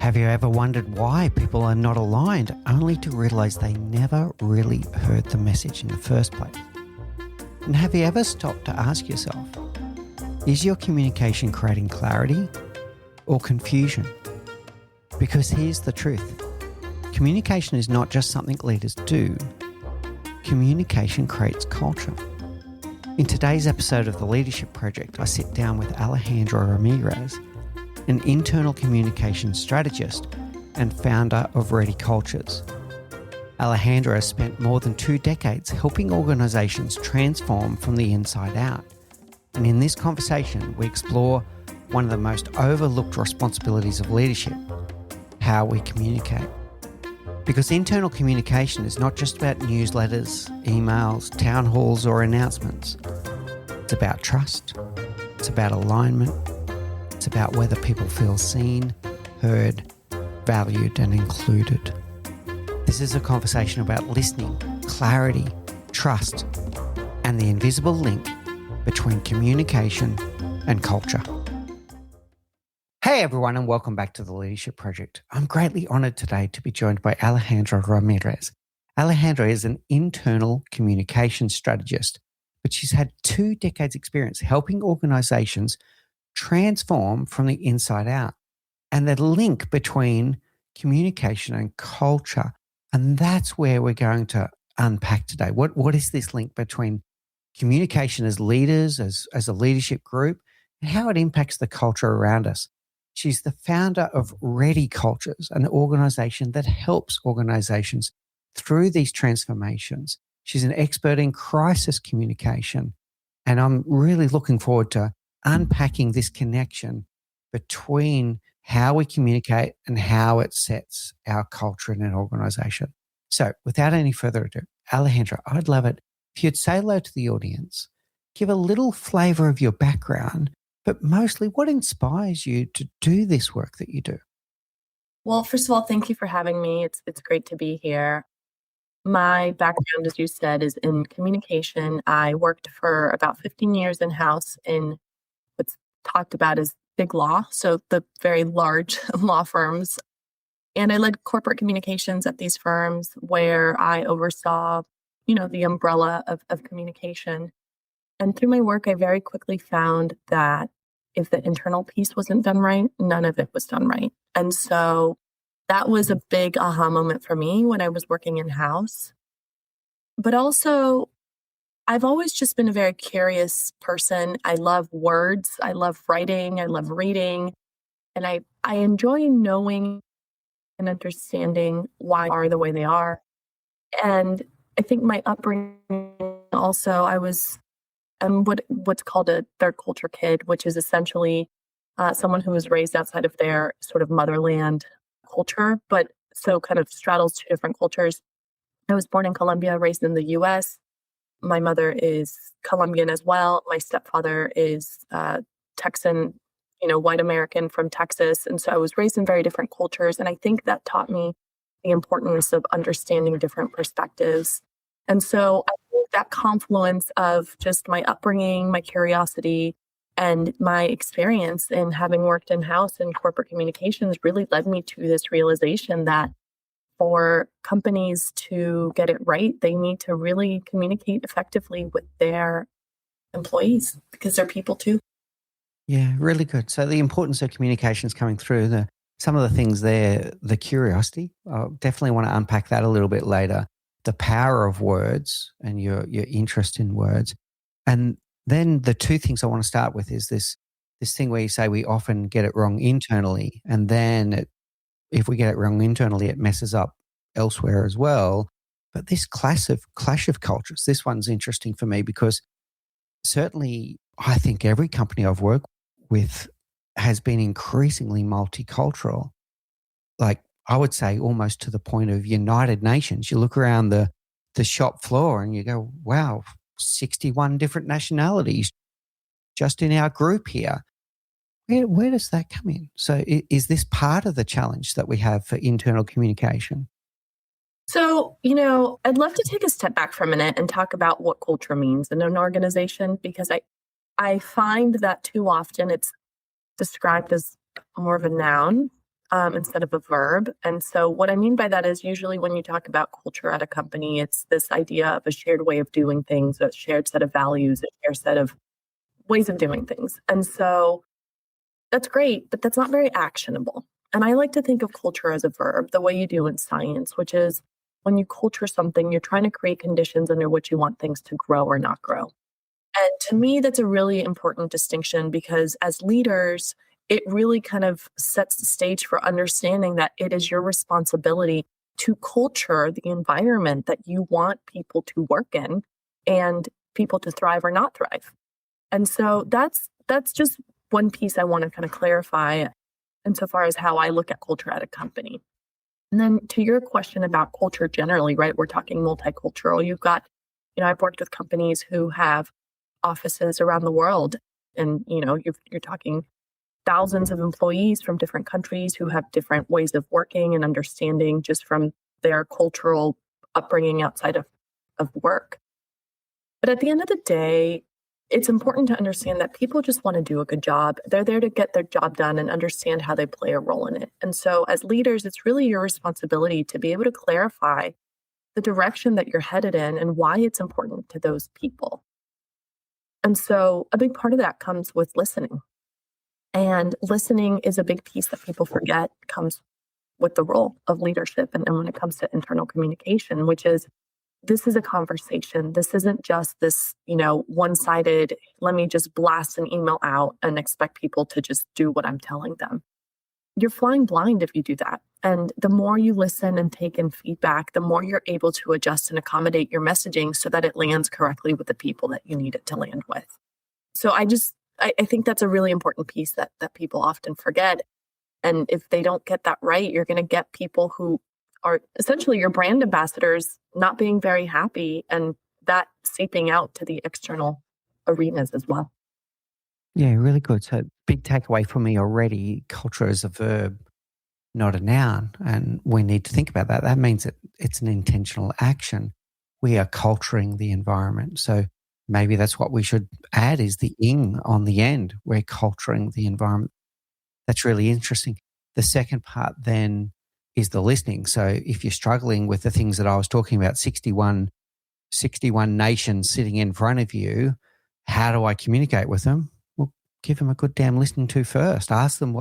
Have you ever wondered why people are not aligned, only to realize they never really heard the message in the first place? And have you ever stopped to ask yourself, is your communication creating clarity or confusion? Because here's the truth. Communication is not just something leaders do. Communication creates culture. In today's episode of The Leadership Project, I sit down with Alejandra Ramirez, an internal communication strategist and founder of Ready Cultures. Alejandra has spent more than 2 decades helping organizations transform from the inside out. And in this conversation, we explore one of the most overlooked responsibilities of leadership, how we communicate. Because internal communication is not just about newsletters, emails, town halls, or announcements. It's about trust. It's about alignment. It's about whether people feel seen, heard, valued, and included. This is a conversation about listening, clarity, trust, and the invisible link between communication and culture. Hey everyone, and welcome back to The Leadership Project. I'm greatly honored today to be joined by Alejandra Ramirez. Alejandra is an internal communication strategist, but she's had 2 decades experience helping organizations transform from the inside out, and the link between communication and culture. And that's where we're going to unpack today. What is this link between communication as leaders, as a leadership group, and how it impacts the culture around us? She's the founder of Ready Cultures, an organization that helps organizations through these transformations. She's an expert in crisis communication, and I'm really looking forward to unpacking this connection between how we communicate and how it sets our culture in an organization. So without any further ado, Alejandra, I'd love it if you'd say hello to the audience, give a little flavor of your background, but mostly what inspires you to do this work that you do? Well, first of all, thank you for having me. It's great to be here. My background, as you said, is in communication. I worked for about 15 years in-house in what's talked about as big law, so the very large law firms. And I led corporate communications at these firms where I oversaw, the umbrella of communication. And through my work, I very quickly found that if the internal piece wasn't done right, none of it was done right. And so that was a big aha moment for me when I was working in-house. But also, I've always just been a very curious person. I love words. I love writing. I love reading. And I enjoy knowing and understanding why they are the way they are. And I think my upbringing also, I'm what's called a third culture kid, which is essentially someone who was raised outside of their sort of motherland culture, but so kind of straddles 2 different cultures. I was born in Colombia, raised in the US. My mother is Colombian as well. My stepfather is Texan, white American from Texas. And so I was raised in very different cultures. And I think that taught me the importance of understanding different perspectives. And so I think that confluence of just my upbringing, my curiosity, and my experience in having worked in-house in corporate communications really led me to this realization that for companies to get it right, they need to really communicate effectively with their employees because they're people too. Yeah, really good. So the importance of communication is coming through. Some of the things there, the curiosity, I definitely want to unpack that a little bit later. The power of words and your interest in words. And then the 2 things I want to start with is this thing where you say we often get it wrong internally, and then if we get it wrong internally, it messes up elsewhere as well. But this clash of cultures, this one's interesting for me because certainly I think every company I've worked with has been increasingly multicultural. Like I would say almost to the point of United Nations. You look around the shop floor and you go, wow, 61 different nationalities just in our group here. Where does that come in? So is this part of the challenge that we have for internal communication? So, I'd love to take a step back for a minute and talk about what culture means in an organization, because I find that too often it's described as more of a noun instead of a verb. And so what I mean by that is usually when you talk about culture at a company, it's this idea of a shared way of doing things, a shared set of values, a shared set of ways of doing things. And so that's great, but that's not very actionable. And I like to think of culture as a verb, the way you do in science, which is when you culture something, you're trying to create conditions under which you want things to grow or not grow. And to me, that's a really important distinction because as leaders, it really kind of sets the stage for understanding that it is your responsibility to culture the environment that you want people to work in and people to thrive or not thrive. And so that's just one piece I want to kind of clarify insofar as how I look at culture at a company. And then to your question about culture generally, right? We're talking multicultural. You've got, I've worked with companies who have offices around the world, and you're talking thousands of employees from different countries who have different ways of working and understanding just from their cultural upbringing outside of work. But at the end of the day, it's important to understand that people just want to do a good job. They're there to get their job done and understand how they play a role in it. And so as leaders, it's really your responsibility to be able to clarify the direction that you're headed in and why it's important to those people. And so a big part of that comes with listening. And listening is a big piece that people forget comes with the role of leadership. And when it comes to internal communication, which is, this is a conversation. This isn't just this, one-sided, let me just blast an email out and expect people to just do what I'm telling them. You're flying blind if you do that. And the more you listen and take in feedback, the more you're able to adjust and accommodate your messaging so that it lands correctly with the people that you need it to land with. So I think that's a really important piece that people often forget. And if they don't get that right, you're going to get people who are essentially your brand ambassadors not being very happy, and that seeping out to the external arenas as well. Yeah, really good. So big takeaway for me already, culture is a verb, not a noun. And we need to think about that. That means that it's an intentional action. We are culturing the environment. So maybe that's what we should add is the ing on the end. We're culturing the environment. That's really interesting. The second part then is the listening. So if you're struggling with the things that I was talking about, 61 nations sitting in front of you, how do I communicate with them? Well, give them a good damn listening to first. Ask them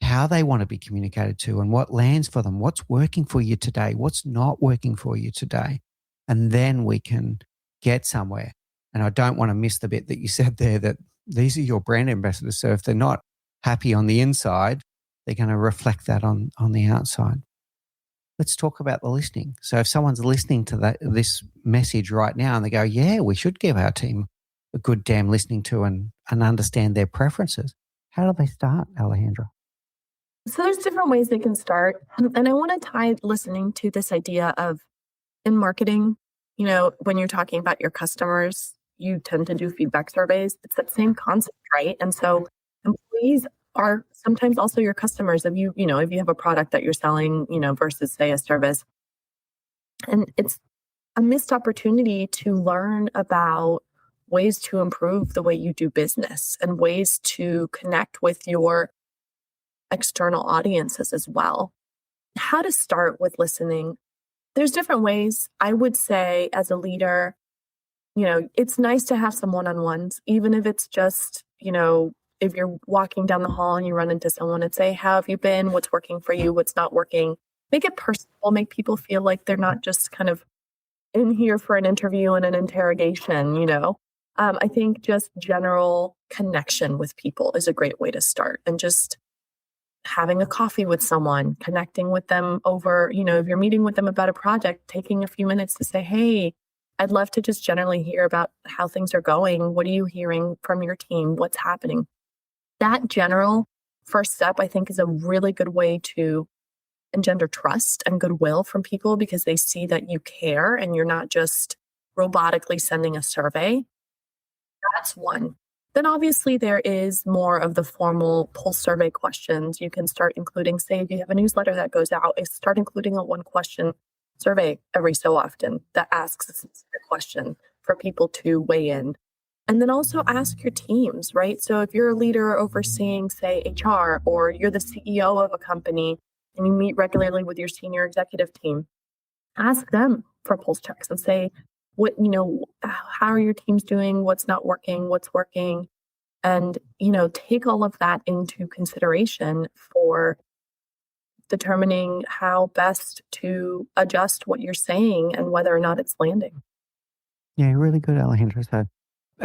how they want to be communicated to and what lands for them. What's working for you today? What's not working for you today? And then we can get somewhere. And I don't want to miss the bit that you said there that these are your brand ambassadors. So if they're not happy on the inside, they're going to reflect that on the outside. Let's talk about the listening. So if someone's listening to this message right now and they go, yeah, we should give our team a good damn listening to and understand their preferences, how do they start, Alejandra? So there's different ways they can start. And I want to tie listening to this idea of in marketing, when you're talking about your customers, you tend to do feedback surveys. It's that same concept, right? And so employees are sometimes also your customers if you have a product that you're selling, versus say a service. And it's a missed opportunity to learn about ways to improve the way you do business and ways to connect with your external audiences as well. How to start with listening. There's different ways. I would say as a leader, it's nice to have some one-on-ones, even if it's just, if you're walking down the hall and you run into someone and say, how have you been? What's working for you? What's not working? Make it personal, make people feel like they're not just kind of in here for an interview and an interrogation, I think just general connection with people is a great way to start, and just having a coffee with someone, connecting with them over, if you're meeting with them about a project, taking a few minutes to say, hey, I'd love to just generally hear about how things are going. What are you hearing from your team? What's happening? That general first step, I think, is a really good way to engender trust and goodwill from people because they see that you care and you're not just robotically sending a survey. That's one. Then obviously there is more of the formal pulse survey questions. You can start including, say, if you have a newsletter that goes out, start including a one question survey every so often that asks a specific question for people to weigh in. And then also ask your teams, right? So if you're a leader overseeing, say, HR, or you're the CEO of a company and you meet regularly with your senior executive team, ask them for pulse checks and say, how are your teams doing? What's not working? What's working? And, take all of that into consideration for determining how best to adjust what you're saying and whether or not it's landing. Yeah, really good, Alejandra. So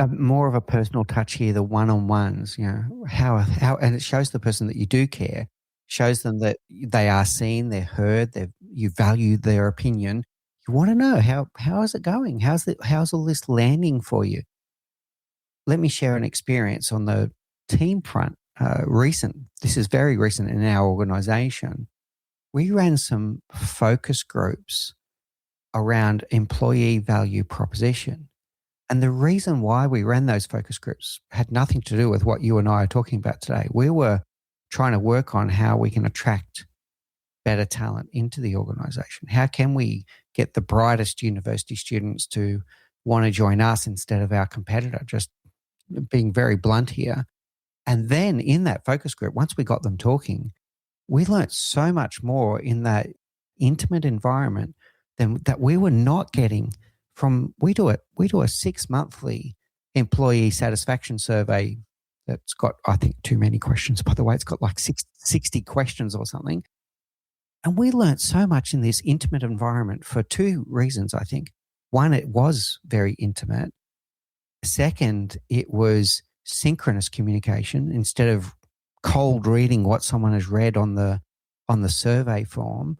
more of a personal touch here, the one-on-ones, how, and it shows the person that you do care, shows them that they are seen, they're heard, you value their opinion. You want to know how is it going? How's all this landing for you? Let me share an experience on the team front. This is very recent in our organization. We ran some focus groups around employee value proposition. And the reason why we ran those focus groups had nothing to do with what you and I are talking about today. We were trying to work on how we can attract better talent into the organization. How can we get the brightest university students to want to join us instead of our competitor? Just being very blunt here. And then in that focus group, once we got them talking, we learned so much more in that intimate environment than that we were not getting from. We do a 6 monthly employee satisfaction survey that's got, I think, too many questions, by the way. It's got like 60 questions or something. And we learned so much in this intimate environment for two reasons, I think. One, it was very intimate. Second, it was synchronous communication instead of cold reading what someone has read on the survey form.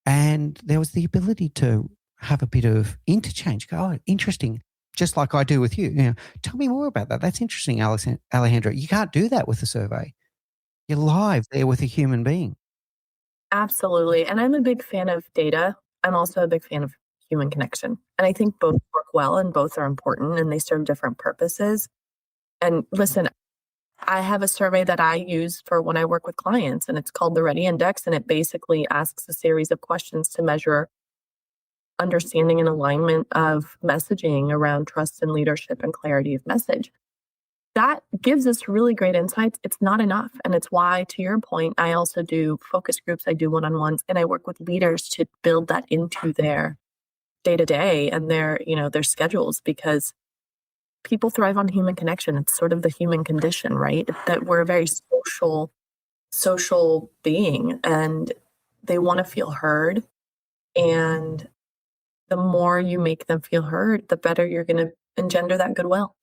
And there was the ability to have a bit of interchange. Go, oh, interesting. Just like I do with you. Tell me more about that. That's interesting, Alejandra. You can't do that with a survey. You're live there with a human being. Absolutely. And I'm a big fan of data. I'm also a big fan of human connection. And I think both work well and both are important and they serve different purposes. And listen, I have a survey that I use for when I work with clients, and it's called the Ready Index. And it basically asks a series of questions to measure understanding and alignment of messaging around trust and leadership and clarity of message. That gives us really great insights. It's not enough. And it's why, to your point, I also do focus groups, I do one-on-ones, and I work with leaders to build that into their day-to-day and their schedules, because people thrive on human connection. It's sort of the human condition, right? That we're a very social being, and they want to feel heard. And the more you make them feel heard, the better you're going to engender that goodwill.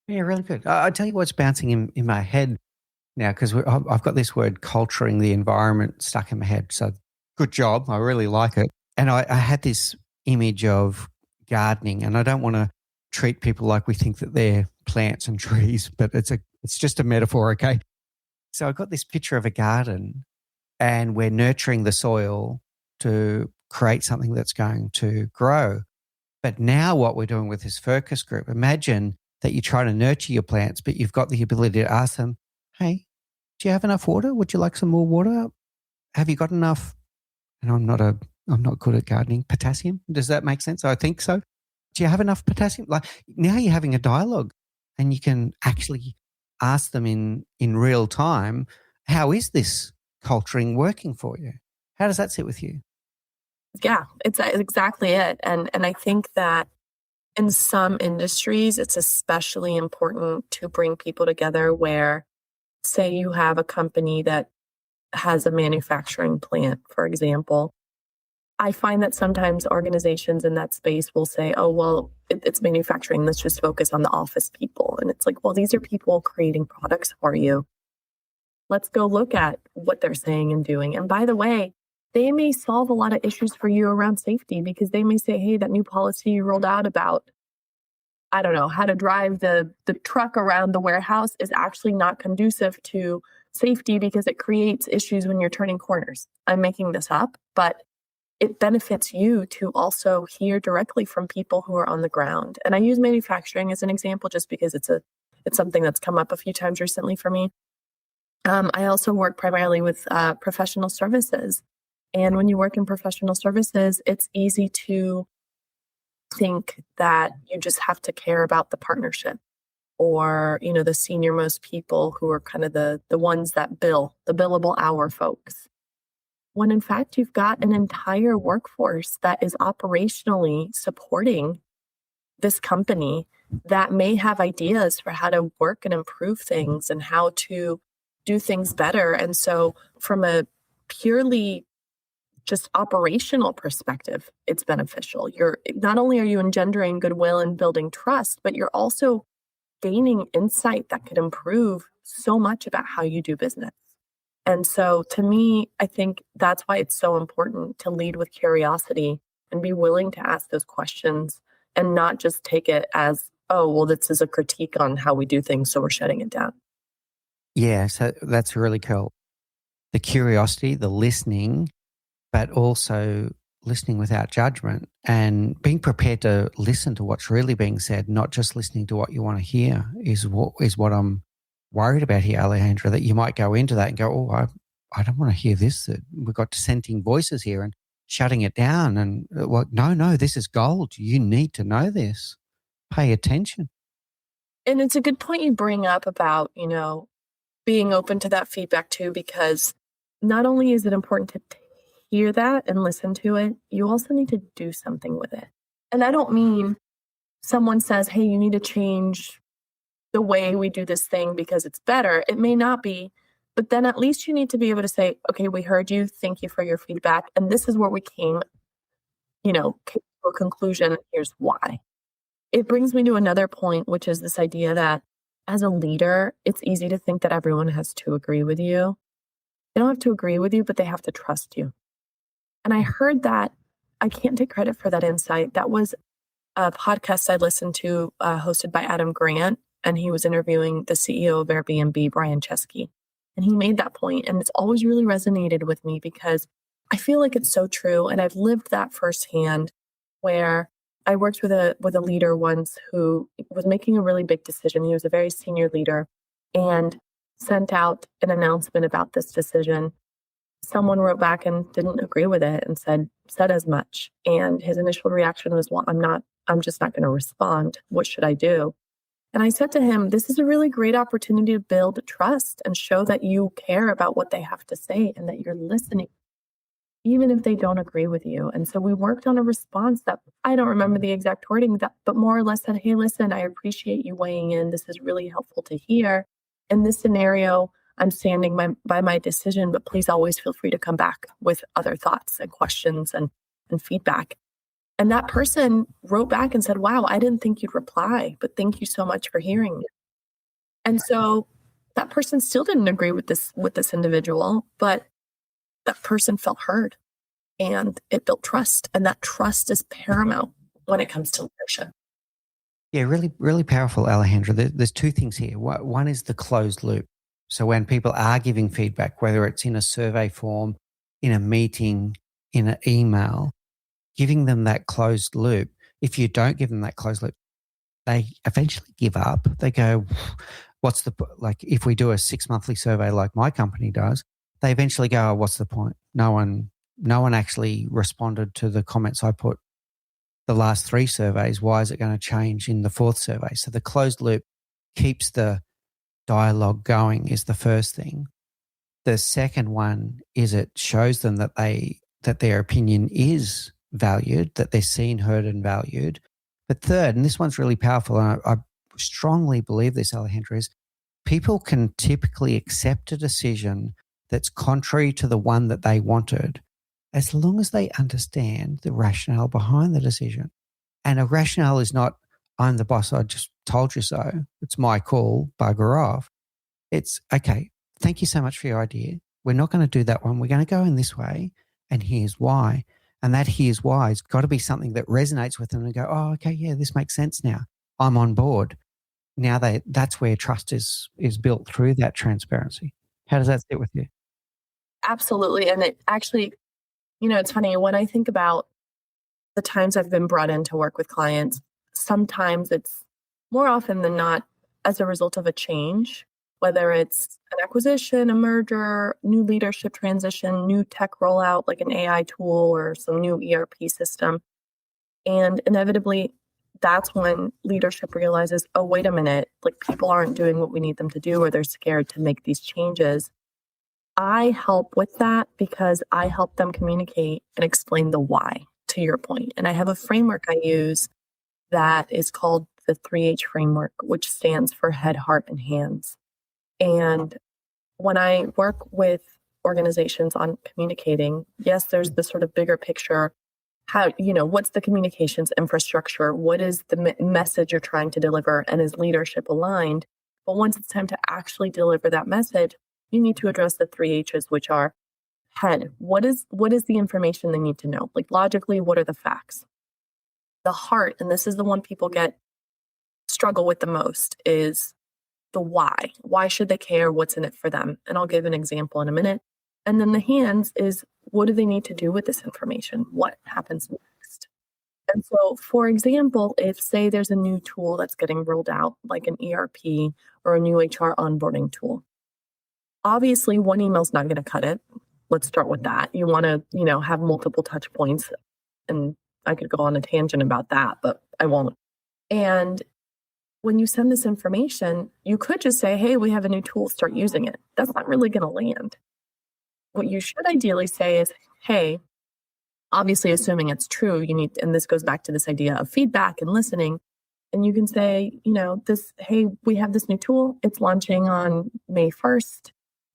Yeah, really good. I'll tell you what's bouncing in my head now, because I've got this word culturing the environment stuck in my head. So good job. I really like it. And I had this image of gardening, and I don't want to treat people like we think that they're plants and trees, but it's just a metaphor, okay? So I got this picture of a garden, and we're nurturing the soil to create something that's going to grow. But now what we're doing with this focus group, imagine that you try to nurture your plants, but you've got the ability to ask them, hey, do you have enough water? Would you like some more water? Have you got enough? And I'm not good at gardening. Potassium? Does that make sense? I think so. Do you have enough potassium? Like, now you're having a dialogue, and you can actually ask them in real time, how is this culturing working for you? How does that sit with you? Yeah, it's exactly it. And I think that in some industries, it's especially important to bring people together where, say you have a company that has a manufacturing plant, for example. I find that sometimes organizations in that space will say, oh, well, it's manufacturing. Let's just focus on the office people. And it's like, well, these are people creating products for you. Let's go look at what they're saying and doing. And by the way, they may solve a lot of issues for you around safety, because they may say, hey, that new policy you rolled out about, I don't know, how to drive the truck around the warehouse is actually not conducive to safety because it creates issues when you're turning corners. I'm making this up, but it benefits you to also hear directly from people who are on the ground. And I use manufacturing as an example just because it's something that's come up a few times recently for me. I also work primarily with professional services. And when you work in professional services, it's easy to think that you just have to care about the partnership or, the senior most people who are kind of the ones that bill, the billable hour folks. When in fact, you've got an entire workforce that is operationally supporting this company that may have ideas for how to work and improve things and how to do things better. And so from a purely just operational perspective, it's beneficial. Not only are you engendering goodwill and building trust, but you're also gaining insight that could improve so much about how you do business. And so to me, I think that's why it's so important to lead with curiosity and be willing to ask those questions and not just take it as, oh, well, this is a critique on how we do things, so we're shutting it down. Yeah, so that's really cool. The curiosity, the listening, but also listening without judgment and being prepared to listen to what's really being said, not just listening to what you want to hear is what I'm worried about here, Alejandra, that you might go into that and go, oh, I don't want to hear this. We've got dissenting voices here and shutting it down. And no, this is gold. You need to know this. Pay attention. And it's a good point you bring up about, being open to that feedback too, because not only is it important to hear that and listen to it, you also need to do something with it. And I don't mean someone says, hey, you need to change the way we do this thing because it's better. It may not be, but then at least you need to be able to say, okay, we heard you. Thank you for your feedback. And this is where we came to a conclusion. Here's why. It brings me to another point, which is this idea that as a leader, it's easy to think that everyone has to agree with you. They don't have to agree with you, but they have to trust you. And I heard that. I can't take credit for that insight. That was a podcast I listened to hosted by Adam Grant, and he was interviewing the CEO of Airbnb, Brian Chesky. And he made that point, and it's always really resonated with me because I feel like it's so true. And I've lived that firsthand where I worked with a leader once who was making a really big decision. He was a very senior leader and sent out an announcement about this decision. Someone wrote back and didn't agree with it and said as much. And his initial reaction was, well, I'm just not going to respond. What should I do? And I said to him, this is a really great opportunity to build trust and show that you care about what they have to say and that you're listening, even if they don't agree with you. And so we worked on a response that I don't remember the exact wording, but more or less said, hey, listen, I appreciate you weighing in. This is really helpful to hear. In this scenario, I'm standing by my decision, but please always feel free to come back with other thoughts and questions and feedback. And that person wrote back and said, wow, I didn't think you'd reply, but thank you so much for hearing me. And so that person still didn't agree with this individual, but that person felt heard and it built trust. And that trust is paramount when it comes to leadership. Yeah, really, really powerful, Alejandra. There's two things here. One is the closed loop. So when people are giving feedback, whether it's in a survey form, in a meeting, in an email, giving them that closed loop. If you don't give them that closed loop, they eventually give up. They go, if we do a 6 monthly survey like my company does, they eventually go, oh, what's the point? No one actually responded to the comments I put the last 3 surveys. Why is it going to change in the 4th survey? So the closed loop keeps the dialogue going is the first thing. The second one is it shows them that their opinion is valued, that they're seen, heard, and valued. But third, and this one's really powerful, and I strongly believe this, Alejandra, is people can typically accept a decision that's contrary to the one that they wanted, as long as they understand the rationale behind the decision. And a rationale is not, I'm the boss, I just told you so. It's my call, bugger off. It's, okay, thank you so much for your idea. We're not going to do that one. We're going to go in this way, and here's why. And that here's why has got to be something that resonates with them and go, oh, okay, yeah, this makes sense now. I'm on board. Now that's where trust is built through that transparency. How does that sit with you? Absolutely. And it actually, it's funny when I think about the times I've been brought in to work with clients, sometimes it's more often than not as a result of a change, whether it's an acquisition, a merger, new leadership transition, new tech rollout, like an AI tool or some new ERP system. And inevitably, that's when leadership realizes, oh, wait a minute, like people aren't doing what we need them to do, or they're scared to make these changes. I help with that because I help them communicate and explain the why, to your point. And I have a framework I use that is called the 3H framework, which stands for head, heart, and hands. And when I work with organizations on communicating, yes, there's this sort of bigger picture. How, what's the communications infrastructure? What is the message you're trying to deliver? And is leadership aligned? But once it's time to actually deliver that message, you need to address the 3H's, which are head. What is the information they need to know? Like logically, what are the facts? The heart, and this is the one people struggle with the most, is the why. Why should they care? What's in it for them? And I'll give an example in a minute. And then the hands is, what do they need to do with this information? What happens next? And so, for example, if say there's a new tool that's getting rolled out, like an ERP or a new HR onboarding tool, obviously one email's not going to cut it. Let's start with that. You want to, have multiple touch points. And I could go on a tangent about that, but I won't. And when you send this information, you could just say, hey, we have a new tool, start using it. That's not really going to land. What you should ideally say is, hey, obviously assuming it's true, you need, and this goes back to this idea of feedback and listening. And you can say, hey, we have this new tool. It's launching on May 1st.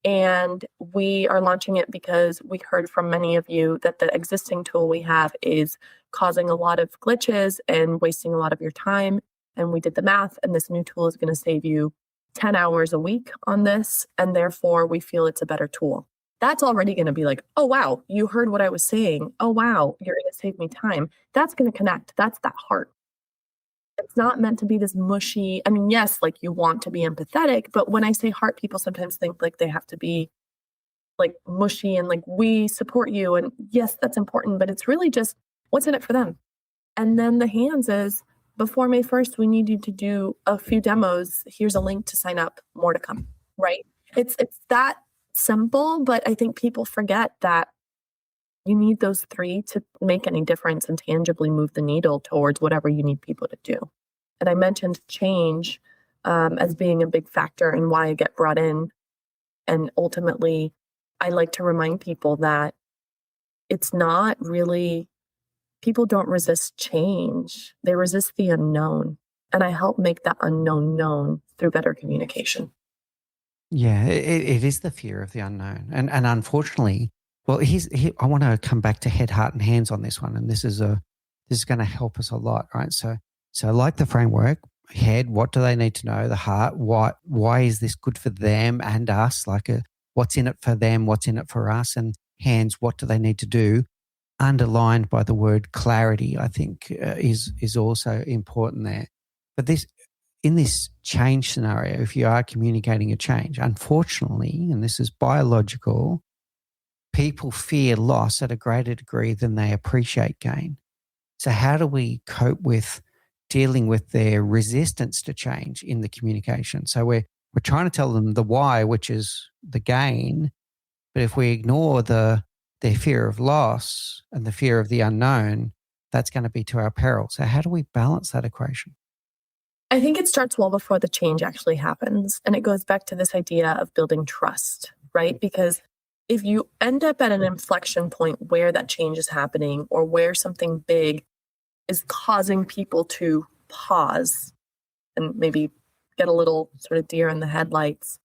And we are launching it because we heard from many of you that the existing tool we have is causing a lot of glitches and wasting a lot of your time. And we did the math, and this new tool is going to save you 10 hours a week on this. And therefore, we feel it's a better tool. That's already going to be like, oh, wow, you heard what I was saying. Oh, wow, you're going to save me time. That's going to connect. That's that heart. It's not meant to be this mushy. I mean, yes, like you want to be empathetic, but when I say heart, people sometimes think like they have to be like mushy and like, we support you. And yes, that's important, but it's really just what's in it for them. And then the hands is, before May 1st, we need you to do a few demos. Here's a link to sign up, more to come, right? It's that simple, but I think people forget that you need those three to make any difference and tangibly move the needle towards whatever you need people to do. And I mentioned change as being a big factor in why I get brought in. And ultimately, I like to remind people that it's not really, people don't resist change. They resist the unknown. And I help make that unknown known through better communication. Yeah, it is the fear of the unknown. And unfortunately, well, I want to come back to head, heart, and hands on this one. And this is going to help us a lot, right? So like the framework, head, what do they need to know? The heart, why is this good for them and us? Like what's in it for them? What's in it for us? And hands, what do they need to do? Underlined by the word clarity, I think is also important there. But in this change scenario, if you are communicating a change, unfortunately, and this is biological, people fear loss at a greater degree than they appreciate gain. So how do we cope with dealing with their resistance to change in the communication? So we're trying to tell them the why, which is the gain, but if we ignore their fear of loss and the fear of the unknown, that's going to be to our peril. So how do we balance that equation? I think it starts well before the change actually happens. And it goes back to this idea of building trust, right? Because if you end up at an inflection point where that change is happening or where something big is causing people to pause and maybe get a little sort of deer in the headlights,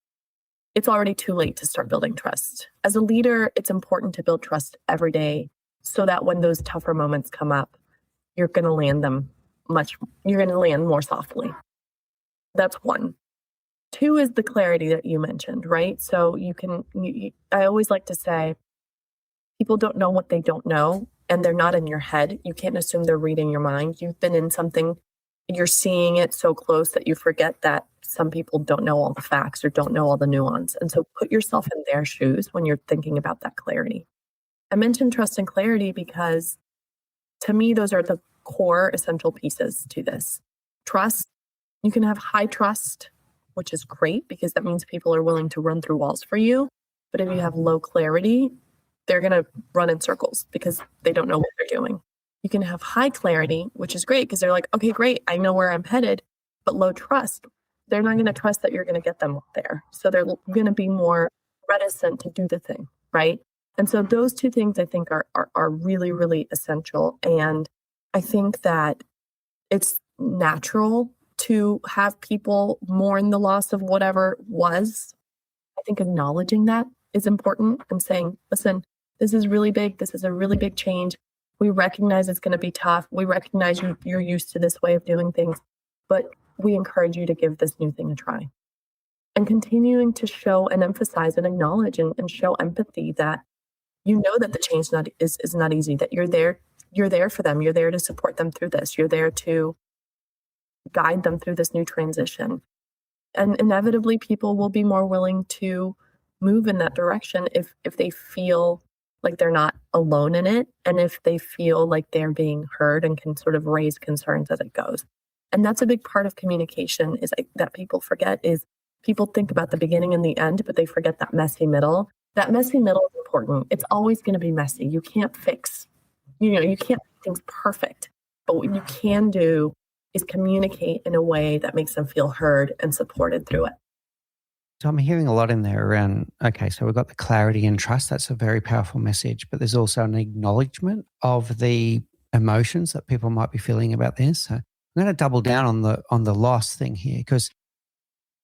it's already too late to start building trust. As a leader, it's important to build trust every day so that when those tougher moments come up, you're going to land more softly. That's one. Two is the clarity that you mentioned, right? So I always like to say, people don't know what they don't know, and they're not in your head. You can't assume they're reading your mind. You've been in something, you're seeing it so close that you forget that some people don't know all the facts or don't know all the nuance. And so put yourself in their shoes when you're thinking about that clarity. I mentioned trust and clarity because to me, those are the core essential pieces to this. Trust, you can have high trust, which is great because that means people are willing to run through walls for you. But if you have low clarity, they're going to run in circles because they don't know what they're doing. You can have high clarity, which is great because they're like, okay, great, I know where I'm headed, but low trust. They're not going to trust that you're going to get them there. So they're going to be more reticent to do the thing, right? And so those two things I think are really, really essential. And I think that it's natural to have people mourn the loss of whatever was. I think acknowledging that is important and saying, listen, this is really big. This is a really big change. We recognize it's going to be tough. We recognize you're used to this way of doing things, but we encourage you to give this new thing a try. And continuing to show and emphasize and acknowledge and show empathy that you know that the change is not easy, that you're there for them. You're there to support them through this. You're there to guide them through this new transition. And inevitably, people will be more willing to move in that direction if they feel like they're not alone in it, and if they feel like they're being heard and can sort of raise concerns as it goes. And that's a big part of communication is that people forget is people think about the beginning and the end, but they forget that messy middle. That messy middle is important. It's always going to be messy. You can't fix, you can't make things perfect. But what you can do is communicate in a way that makes them feel heard and supported through it. So I'm hearing a lot in there around, okay, so we've got the clarity and trust. That's a very powerful message, but there's also an acknowledgement of the emotions that people might be feeling about this. So I'm going to double down on the loss thing here, because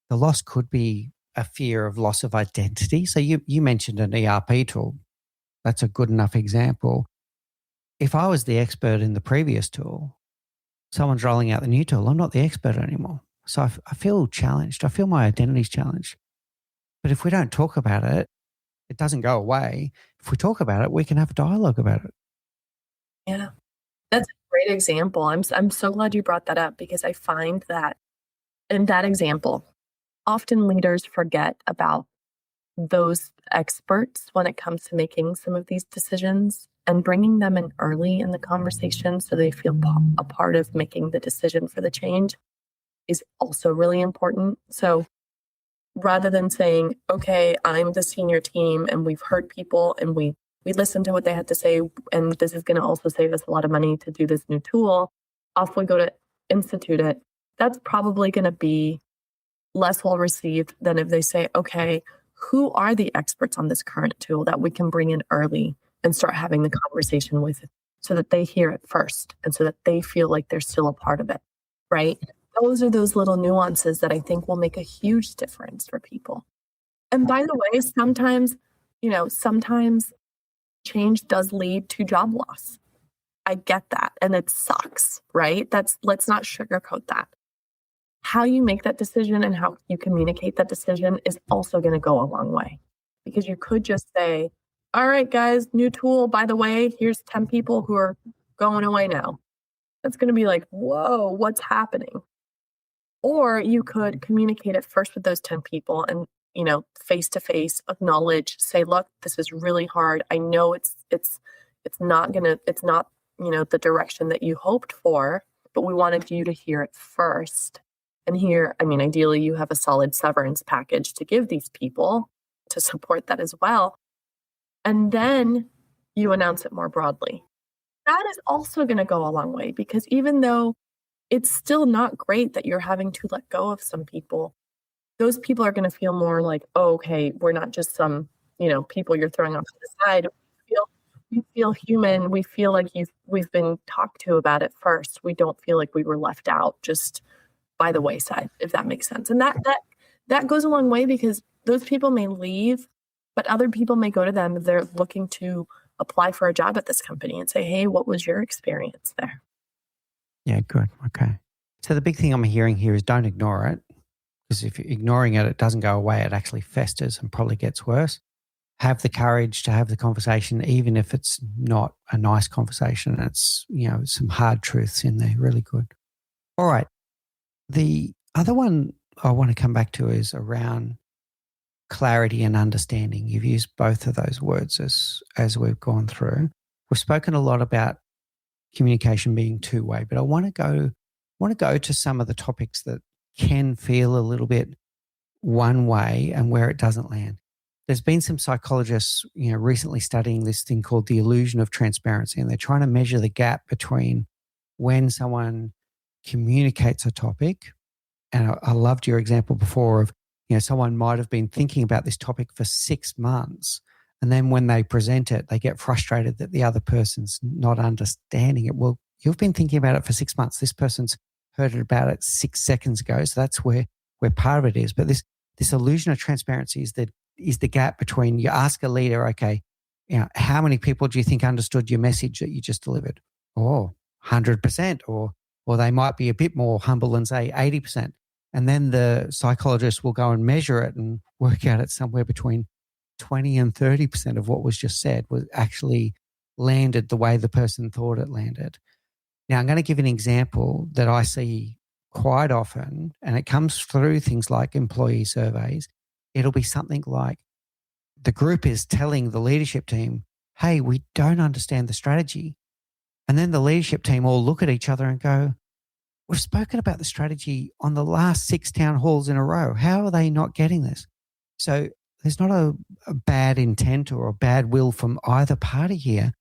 the loss could be a fear of loss of identity. So you mentioned an ERP tool. That's a good enough example. If I was the expert in the previous tool, someone's rolling out the new tool, I'm not the expert anymore. So I feel challenged. I feel my identity's challenged. But if we don't talk about it, it doesn't go away. If we talk about it, we can have a dialogue about it. Yeah, that's a great example. I'm so glad you brought that up, because I find that in that example, often leaders forget about those experts when it comes to making some of these decisions, and bringing them in early in the conversation so they feel a part of making the decision for the change is also really important. So rather than saying, okay, I'm the senior team and we've heard people and we listened to what they had to say, and this is going to also save us a lot of money to do this new tool, off we go to institute it. That's probably going to be less well received than if they say, okay, who are the experts on this current tool that we can bring in early and start having the conversation with, so that they hear it first and so that they feel like they're still a part of it, right? Those are those little nuances that I think will make a huge difference for people. And by the way, sometimes change does lead to job loss. I get that. And it sucks, right? Let's not sugarcoat that. How you make that decision and how you communicate that decision is also going to go a long way, because you could just say, all right, guys, new tool, by the way, here's 10 people who are going away now. That's going to be like, whoa, what's happening? Or you could communicate it first with those 10 people and, face to face, acknowledge, say, look, this is really hard. I know it's not, the direction that you hoped for, but we wanted you to hear it first. And here, ideally you have a solid severance package to give these people to support that as well. And then you announce it more broadly. That is also going to go a long way, because even though it's still not great that you're having to let go of some people, those people are going to feel more like, oh, okay, we're not just some, people you're throwing off to the side. We feel human. We feel like we've been talked to about it first. We don't feel like we were left out just by the wayside, if that makes sense. And that goes a long way, because those people may leave, but other people may go to them if they're looking to apply for a job at this company and say, hey, what was your experience there? Yeah, good. Okay. So the big thing I'm hearing here is don't ignore it, because if you're ignoring it, it doesn't go away. It actually festers and probably gets worse. Have the courage to have the conversation, even if it's not a nice conversation. It's, some hard truths in there. Really good. All right. The other one I want to come back to is around clarity and understanding. You've used both of those words as we've gone through. We've spoken a lot about communication being two-way, but I want to go to some of the topics that can feel a little bit one way and where it doesn't land. there's been some psychologists, recently studying this thing called the illusion of transparency, and they're trying to measure the gap between when someone communicates a topic. And I loved your example before of, someone might have been thinking about this topic for 6 months, and then when they present it, they get frustrated that the other person's not understanding it. Well, you've been thinking about it for 6 months. This person's heard about it 6 seconds ago. So that's where part of it is. But this illusion of transparency is the gap between, you ask a leader, okay, how many people do you think understood your message that you just delivered? Oh, 100%. Or they might be a bit more humble and say 80%. And then the psychologist will go and measure it and work out it's somewhere between 20 and 30% of what was just said was actually landed the way the person thought it landed. Now, I'm going to give an example that I see quite often, and it comes through things like employee surveys. It'll be something like the group is telling the leadership team, hey, we don't understand the strategy. And then the leadership team all look at each other and go, we've spoken about the strategy on the last 6 town halls in a row. How are they not getting this? So there's not a bad intent or a bad will from either party here,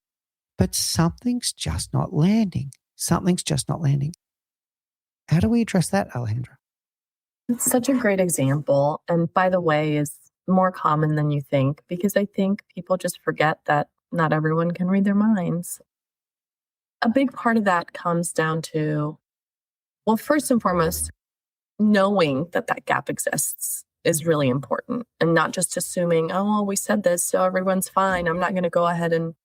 but something's just not landing. Something's just not landing. How do we address that, Alejandra? It's such a great example. And by the way, is more common than you think, because I think people just forget that not everyone can read their minds. A big part of that comes down to, well, first and foremost, knowing that gap exists is really important, and not just assuming, oh, well, we said this, so everyone's fine. I'm not going to go ahead and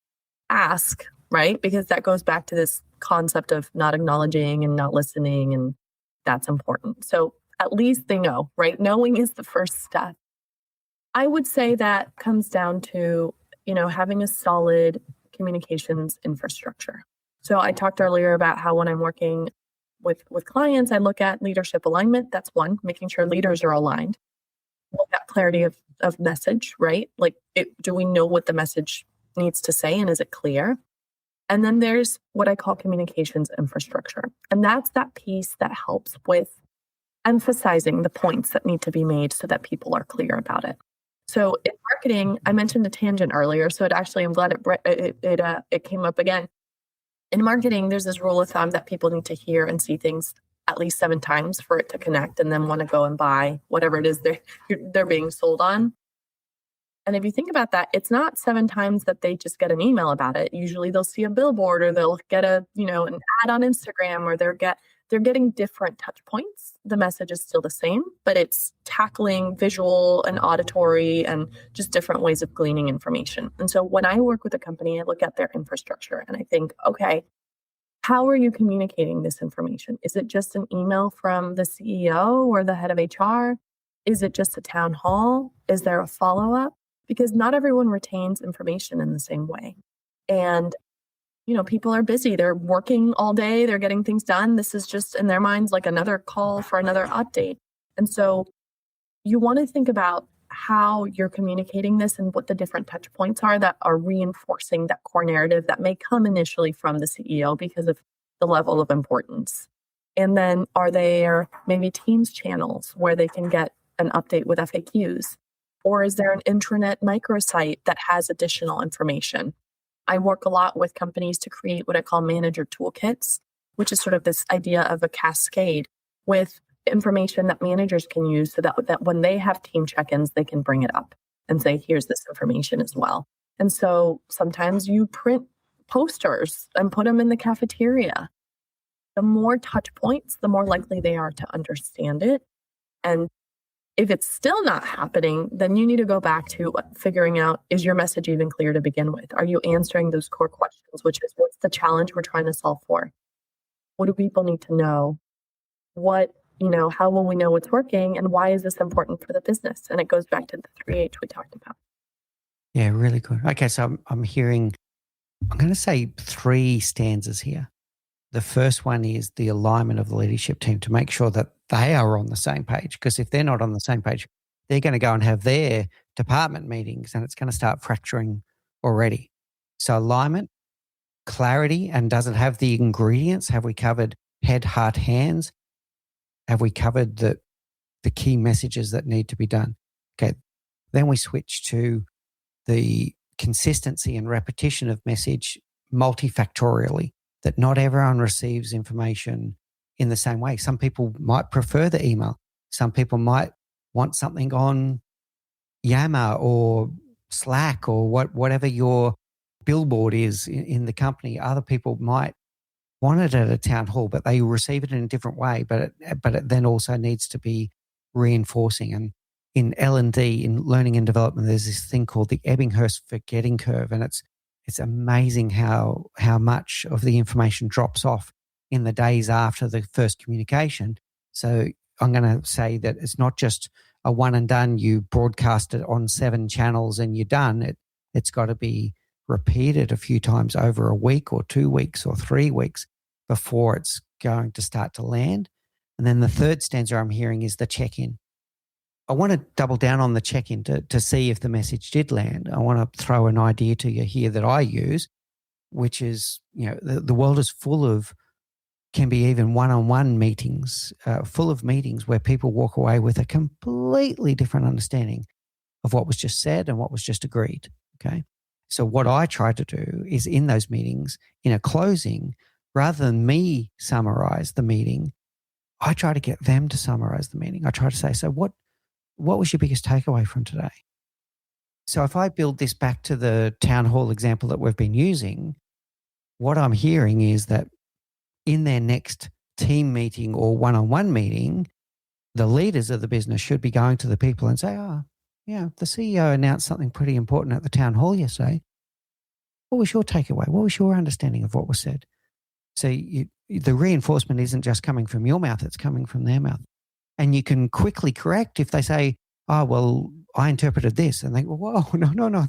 ask, right? Because that goes back to this concept of not acknowledging and not listening, and that's important. So at least they know, right? Knowing is the first step. I would say that comes down to, having a solid communications infrastructure. So I talked earlier about how when I'm working with clients, I look at leadership alignment. That's one, making sure leaders are aligned. Look at clarity of message, right? Like, do we know what the message needs to say, and is it clear? And then there's what I call communications infrastructure. And that's that piece that helps with emphasizing the points that need to be made so that people are clear about it. So in marketing, I mentioned a tangent earlier, so I'm glad it came up again. In marketing, there's this rule of thumb that people need to hear and see things at least 7 times for it to connect and then want to go and buy whatever it is they're being sold on. And if you think about that, it's not 7 times that they just get an email about it. Usually they'll see a billboard, or they'll get an ad on Instagram, or they're getting different touch points. The message is still the same, but it's tackling visual and auditory and just different ways of gleaning information. And so when I work with a company, I look at their infrastructure and I think, okay, how are you communicating this information? Is it just an email from the CEO or the head of HR? Is it just a town hall? Is there a follow-up? Because not everyone retains information in the same way. And people are busy. They're working all day. They're getting things done. This is just, in their minds, like another call for another update. And so you want to think about how you're communicating this and what the different touch points are that are reinforcing that core narrative that may come initially from the CEO because of the level of importance. And then are there maybe Teams channels where they can get an update with FAQs? Or is there an intranet microsite that has additional information? I work a lot with companies to create what I call manager toolkits, which is sort of this idea of a cascade with information that managers can use so that when they have team check-ins, they can bring it up and say, here's this information as well. And so sometimes you print posters and put them in the cafeteria. The more touch points, the more likely they are to understand it. And if it's still not happening, then you need to go back to figuring out, is your message even clear to begin with? Are you answering those core questions, which is, what's the challenge we're trying to solve for? What do people need to know? How will we know what's working? And why is this important for the business? And it goes back to the 3H we talked about. Yeah, really good. Okay, so I'm hearing, I'm going to say 3 stanzas here. The first one is the alignment of the leadership team to make sure that they are on the same page. Because if they're not on the same page, they're going to go and have their department meetings and it's going to start fracturing already. So alignment, clarity, and does it have the ingredients? Have we covered head, heart, hands? Have we covered the key messages that need to be done? Okay. Then we switch to the consistency and repetition of message multifactorially, that not everyone receives information in the same way. Some people might prefer the email. Some people might want something on Yammer or Slack or whatever your billboard is in the company. Other people might want it at a town hall, but they receive it in a different way. But it then also needs to be reinforcing. And in L&D, in learning and development, there's this thing called the Ebbinghurst forgetting curve, and it's amazing how much of the information drops off in the days after the first communication. So I'm going to say that it's not just a one and done. You broadcast it on 7 channels and you're done. It's got to be repeated a few times over a week or 2 weeks or 3 weeks before it's going to start to land. And then the third stanza I'm hearing is the check-in. I want to double down on the check-in to see if the message did land. I want to throw an idea to you here that I use, which is, the world is full of, can be even one-on-one meetings, full of meetings where people walk away with a completely different understanding of what was just said and what was just agreed, okay? So what I try to do is in those meetings, in a closing, rather than me summarize the meeting, I try to get them to summarize the meeting. I try to say, so what was your biggest takeaway from today? So if I build this back to the town hall example that we've been using, what I'm hearing is that in their next team meeting or one-on-one meeting, the leaders of the business should be going to the people and say, the CEO announced something pretty important at the town hall yesterday. What was your takeaway? What was your understanding of what was said? So the reinforcement isn't just coming from your mouth, it's coming from their mouth. And you can quickly correct if they say, oh, well, I interpreted this. And they go, whoa, no,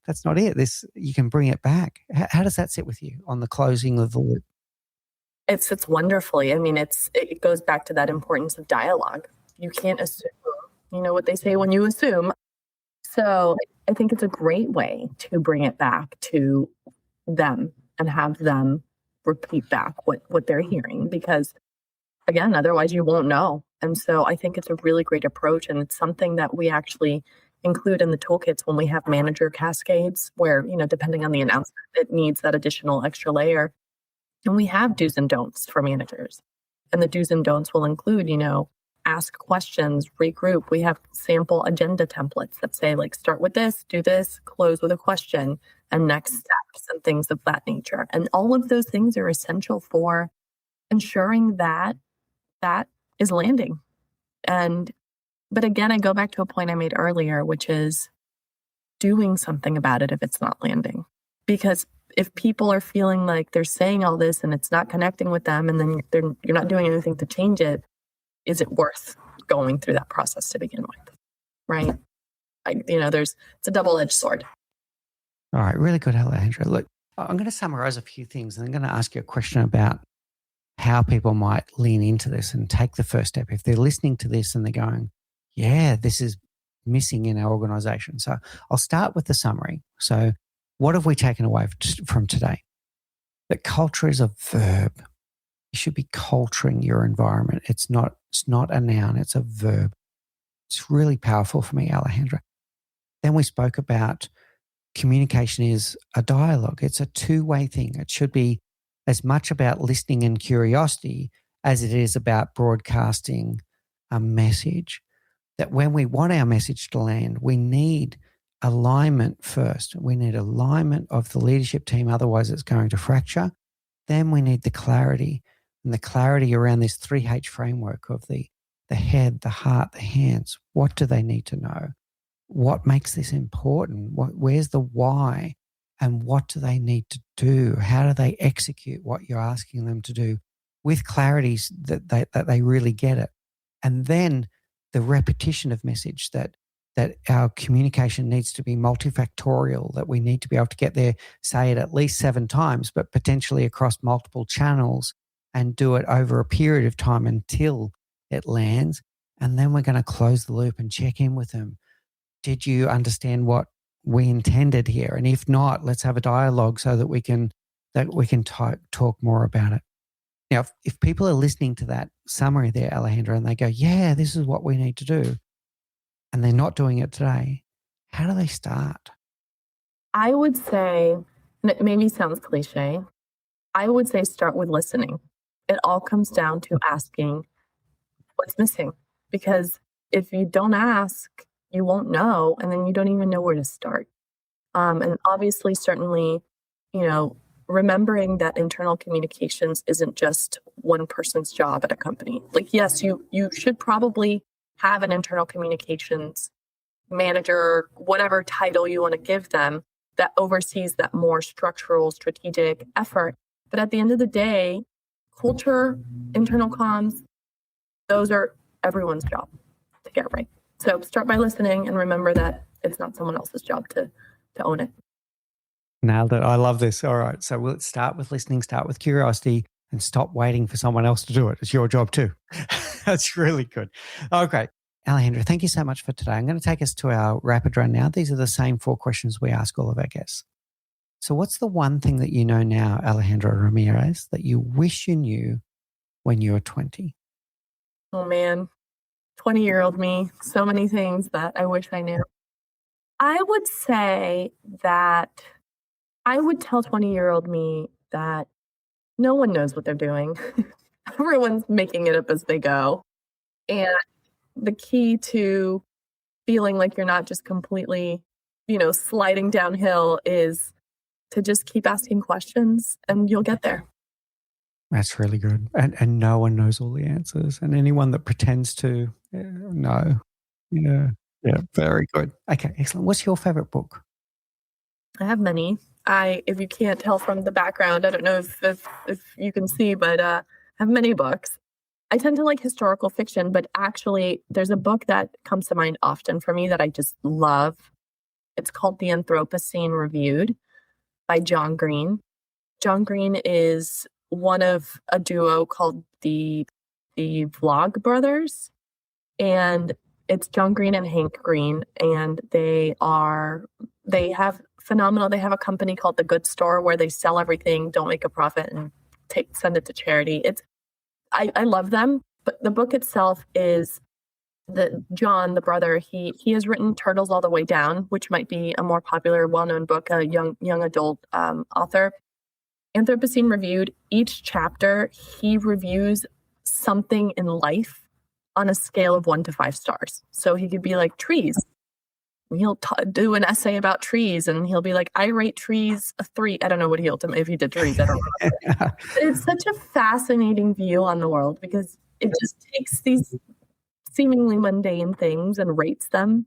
that's not it. You can bring it back. How does that sit with you on the closing of the loop? It sits wonderfully. I mean, it goes back to that importance of dialogue. You can't assume, what they say when you assume. So I think it's a great way to bring it back to them and have them repeat back what they're hearing, because again, otherwise you won't know. And so I think it's a really great approach, and it's something that we actually include in the toolkits when we have manager cascades where, depending on the announcement, it needs that additional extra layer. And we have do's and don'ts for managers. And the do's and don'ts will include, ask questions, regroup. We have sample agenda templates that say, like, start with this, do this, close with a question, and next steps and things of that nature. And all of those things are essential for ensuring that is landing. But again, I go back to a point I made earlier, which is doing something about it if it's not landing. Because if people are feeling like they're saying all this and it's not connecting with them, and then you're not doing anything to change it, is it worth going through that process to begin with? Right? It's a double-edged sword. All right, really good, Alejandra. Look, I'm going to summarize a few things, and I'm going to ask you a question about how people might lean into this and take the first step. If they're listening to this and they're going, yeah, this is missing in our organization. So I'll start with the summary. So what have we taken away from today? That culture is a verb. You should be culturing your environment. It's not a noun, it's a verb. It's really powerful for me, Alejandra. Then we spoke about communication is a dialogue. It's a two-way thing. It should be as much about listening and curiosity as it is about broadcasting a message. That when we want our message to land, we need alignment first. We need alignment of the leadership team, otherwise it's going to fracture. Then we need the clarity, and the clarity around this 3H framework of the head, the heart, the hands. What do they need to know? What makes this important? Where's the why? And what do they need to do? How do they execute what you're asking them to do with clarity that they really get it? And then the repetition of message that our communication needs to be multifactorial, that we need to be able to get there, say it at least 7 times, but potentially across multiple channels, and do it over a period of time until it lands. And then we're going to close the loop and check in with them. Did you understand what we intended here? And if not, let's have a dialogue so that we can talk more about it. Now, if people are listening to that summary there, Alejandra, and they go, yeah, this is what we need to do, and they're not doing it today, How do they start? I would say, and it maybe sounds cliche, I would say start with listening. It all comes down to asking what's missing. Because if you don't ask, you won't know, and then you don't even know where to start. And obviously, certainly, you know, remembering that internal communications isn't just one person's job at a company. Like, yes, you should probably have an internal communications manager, whatever title you want to give them, that oversees that more structural, strategic effort. But at the end of the day, culture, internal comms, those are everyone's job to get right. So start by listening and remember that it's not someone else's job to own it. Nailed it. I love this. All right. So we'll start with listening, start with curiosity, and stop waiting for someone else to do it. It's your job too. That's really good. Okay. Alejandra, thank you so much for today. I'm going to take us to our rapid run now. These are the same 4 questions we ask all of our guests. So what's the one thing that you know now, Alejandra Ramirez, that you wish you knew when you were 20? Oh man, 20-year-old me, so many things that I wish I knew. I would say that I would tell 20-year-old me that no one knows what they're doing. Everyone's making it up as they go. And the key to feeling like you're not just completely, sliding downhill is to just keep asking questions and you'll get there. That's really good. And no one knows all the answers. And anyone that pretends to, no. Yeah. Yeah. Very good. Okay. Excellent. What's your favorite book? I have many. If you can't tell from the background, I don't know if you can see, but I have many books. I tend to like historical fiction, but actually there's a book that comes to mind often for me that I just love. It's called The Anthropocene Reviewed by John Green. John Green is one of a duo called the Vlog Brothers, and it's John Green and Hank Green, and they have phenomenal. They have a company called The Good Store where they sell everything, don't make a profit, and send it to charity. I love them, but the book itself is John, the brother, he has written Turtles All the Way Down, which might be a more popular, well-known book, a young adult author. Anthropocene Reviewed, each chapter, he reviews something in life on a scale of 1 to 5 stars. So he could be like trees. He'll do an essay about trees and he'll be like, I rate trees a 3. I don't know what he'll do if he did trees. I don't know. But it's such a fascinating view on the world because it just takes these seemingly mundane things and rates them.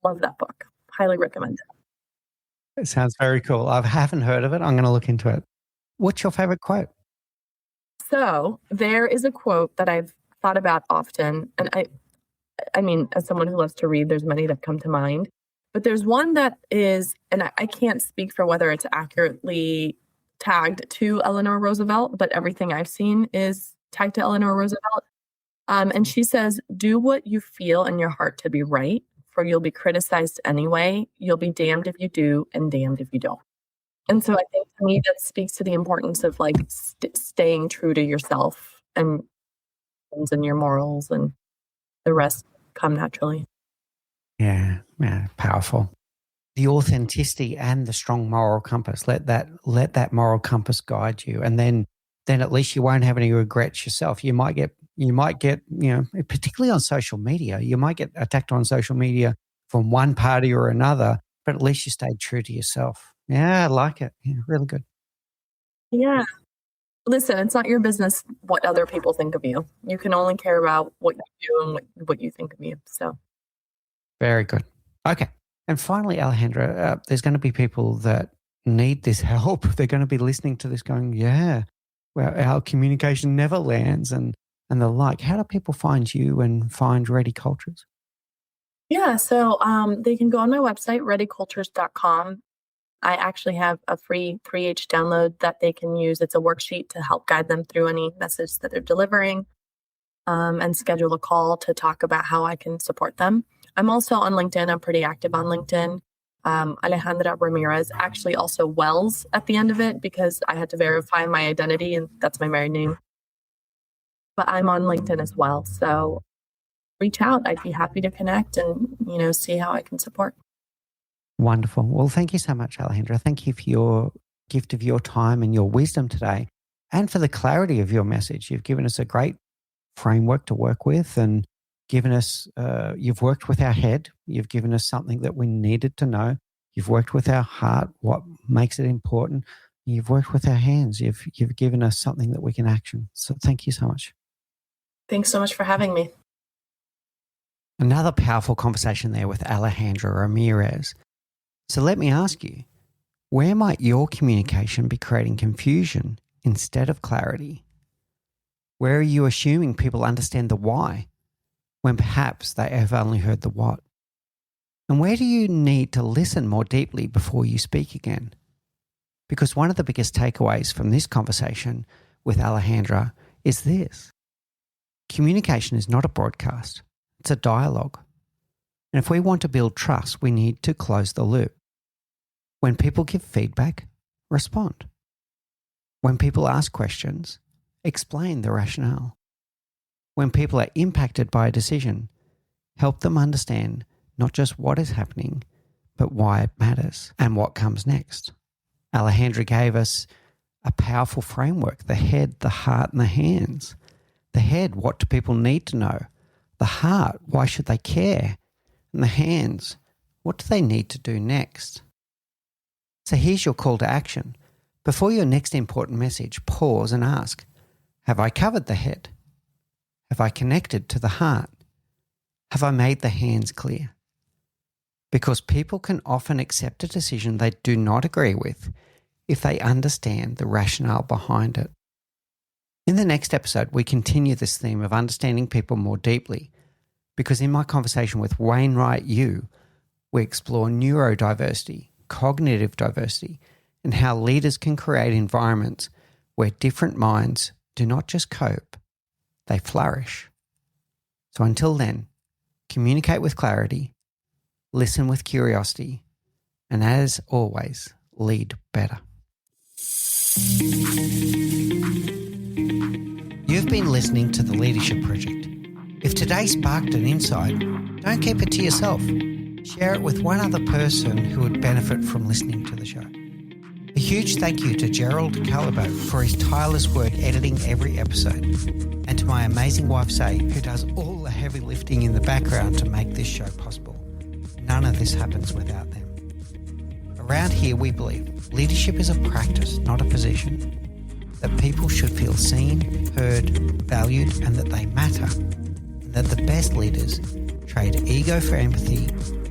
Love that book. Highly recommend it. It sounds very cool. I haven't heard of it. I'm going to look into it. What's your favorite quote? So there is a quote that I've thought about often. And I mean, as someone who loves to read, there's many that come to mind. But there's one that is, and I can't speak for whether it's accurately tagged to Eleanor Roosevelt, but everything I've seen is tagged to Eleanor Roosevelt. And she says, do what you feel in your heart to be right, for you'll be criticized anyway. You'll be damned if you do and damned if you don't. And so I think to me that speaks to the importance of like staying true to yourself and your morals, and the rest come naturally. Yeah, powerful. The authenticity and the strong moral compass. Let that moral compass guide you, and then at least you won't have any regrets yourself. You might get, particularly on social media, you might get attacked on social media from one party or another, but at least you stayed true to yourself. Yeah, I like it. Yeah, really good. Yeah. Listen, it's not your business what other people think of you. You can only care about what you do and what you think of you. So, very good. Okay. And finally, Alejandra, there's going to be people that need this help. They're going to be listening to this going, yeah, well, our communication never lands and the like. How do people find you and find Ready Cultures? Yeah, so they can go on my website, readycultures.com. I actually have a free 3H download that they can use. It's a worksheet to help guide them through any message that they're delivering, and schedule a call to talk about how I can support them. I'm also on LinkedIn. I'm pretty active on LinkedIn. Alejandra Ramirez, actually also Wells at the end of it because I had to verify my identity and that's my married name. But I'm on LinkedIn as well. So reach out. I'd be happy to connect and, see how I can support. Wonderful. Well, thank you so much, Alejandra. Thank you for your gift of your time and your wisdom today, and for the clarity of your message. You've given us a great framework to work with, and given us, you've worked with our head. You've given us something that we needed to know. You've worked with our heart, what makes it important. You've worked with our hands. You've given us something that we can action. So thank you so much. Thanks so much for having me. Another powerful conversation there with Alejandra Ramirez. So let me ask you, where might your communication be creating confusion instead of clarity? Where are you assuming people understand the why when perhaps they have only heard the what? And where do you need to listen more deeply before you speak again? Because one of the biggest takeaways from this conversation with Alejandra is this: communication is not a broadcast, it's a dialogue. And if we want to build trust, we need to close the loop. When people give feedback, respond. When people ask questions, explain the rationale. When people are impacted by a decision, help them understand not just what is happening, but why it matters and what comes next. Alejandra gave us a powerful framework: the head, the heart, and the hands. The head, what do people need to know? The heart, why should they care? And the hands, what do they need to do next? So here's your call to action. Before your next important message, pause and ask, have I covered the head? Have I connected to the heart? Have I made the hands clear? Because people can often accept a decision they do not agree with if they understand the rationale behind it. In the next episode, we continue this theme of understanding people more deeply, because in my conversation with Wainwright Yu, we explore neurodiversity, cognitive diversity, and how leaders can create environments where different minds do not just cope, they flourish. So until then, communicate with clarity, listen with curiosity, and as always, lead better. You've been listening to The Leadership Project. If today sparked an insight, don't keep it to yourself. Share it with one other person who would benefit from listening to the show. A huge thank you to Gerald Calabo for his tireless work editing every episode, and to my amazing wife, Say, who does all the heavy lifting in the background to make this show possible. None of this happens without them. Around here, we believe leadership is a practice, not a position. That people should feel seen, heard, valued, and that they matter. And that the best leaders trade ego for empathy,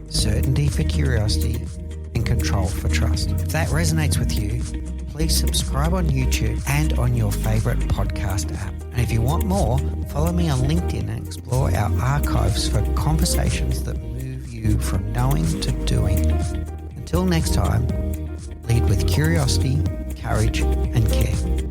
certainty for curiosity, and control for trust. If that resonates with you, please subscribe on YouTube and on your favourite podcast app. And if you want more, follow me on LinkedIn and explore our archives for conversations that move you from knowing to doing. Until next time, lead with curiosity, courage, and care.